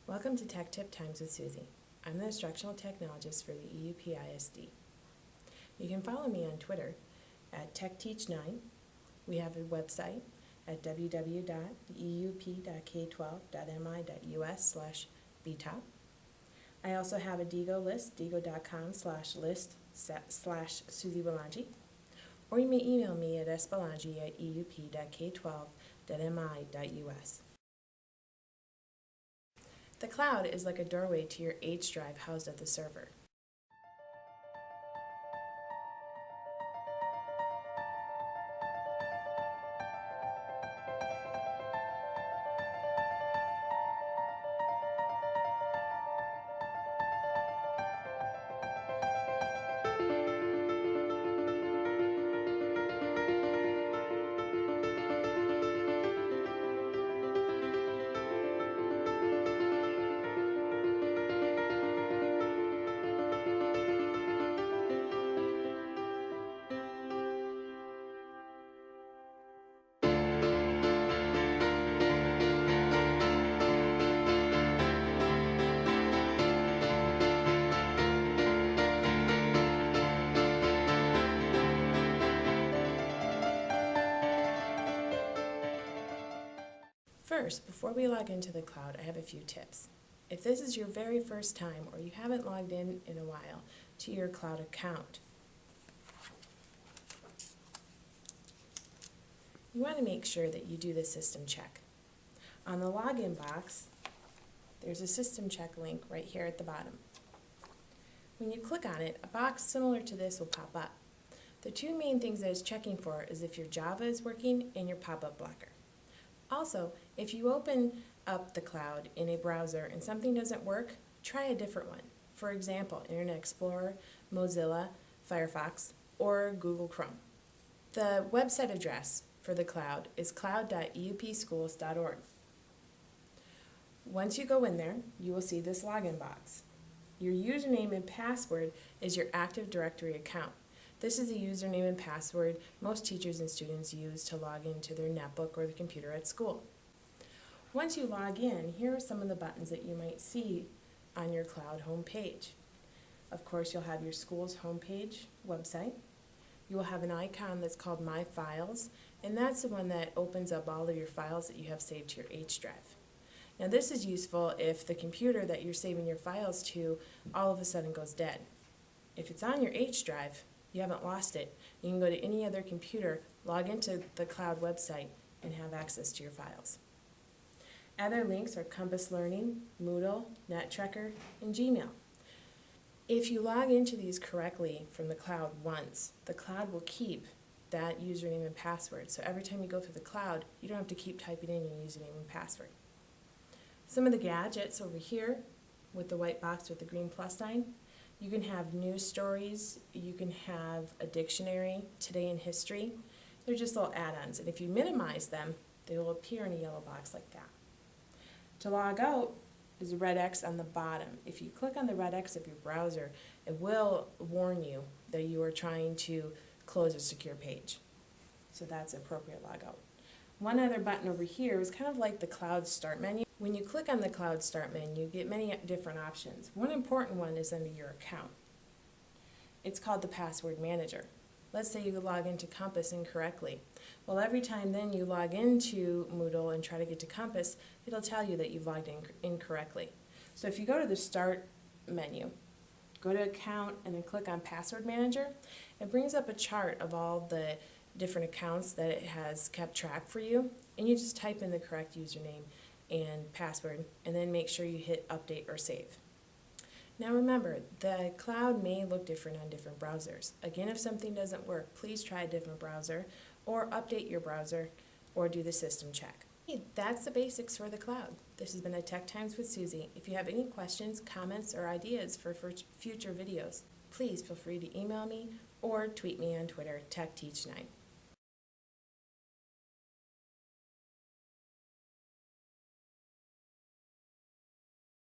Welcome to Tech Tip Times with Susie. I'm the instructional technologist for the EUP ISD. You can follow me on Twitter at TechTeach9. We have a website at www.eup.k12.mi.us/btop. I also have a Diigo list, diigo.com/list/SusieBelangi. Or you may email me at sbelangi@eup.k12.mi.us. The cloud is like a doorway to your H drive housed at the server. First, before we log into the cloud, I have a few tips. If this is your very first time or you haven't logged in a while to your cloud account, you want to make sure that you do the system check. On the login box, there's a system check link right here at the bottom. When you click on it, a box similar to this will pop up. The two main things that it's checking for is if your Java is working and your pop-up blocker. Also, if you open up the cloud in a browser and something doesn't work, try a different one. For example, Internet Explorer, Mozilla, Firefox, or Google Chrome. The website address for the cloud is cloud.eupschools.org. Once you go in there, you will see this login box. Your username and password is your Active Directory account. This is the username and password most teachers and students use to log into their netbook or the computer at school. Once you log in, here are some of the buttons that you might see on your cloud homepage. Of course, you'll have your school's homepage website. You will have an icon that's called My Files, and that's the one that opens up all of your files that you have saved to your H drive. Now, this is useful if the computer that you're saving your files to all of a sudden goes dead. If it's on your H drive, you haven't lost it. You can go to any other computer, log into the cloud website, and have access to your files. Other links are Compass Learning, Moodle, NetTrekker, and Gmail. If you log into these correctly from the cloud once, the cloud will keep that username and password. So every time you go through the cloud, you don't have to keep typing in your username and password. Some of the gadgets over here with the white box with the green plus sign, you can have news stories, you can have a dictionary, today in history. They're just little add-ons, and if you minimize them, they will appear in a yellow box like that. To log out is a red X on the bottom. If you click on the red X of your browser, it will warn you that you are trying to close a secure page. So that's appropriate logout. One other button over here is kind of like the Cloud Start menu. When you click on the Cloud Start menu, you get many different options. One important one is under your account. It's called the Password Manager. Let's say you log into Compass incorrectly. Well, every time then you log into Moodle and try to get to Compass, it'll tell you that you've logged in incorrectly. So if you go to the Start menu, go to Account, and then click on Password Manager, it brings up a chart of all the different accounts that it has kept track for you, and you just type in the correct username and password, and then make sure you hit Update or Save. Now remember, the cloud may look different on different browsers. Again, if something doesn't work, please try a different browser, or update your browser, or do the system check. Hey, that's the basics for the cloud. This has been a Tech Times with Susie. If you have any questions, comments, or ideas for future videos, please feel free to email me or tweet me on Twitter, TechTeach9.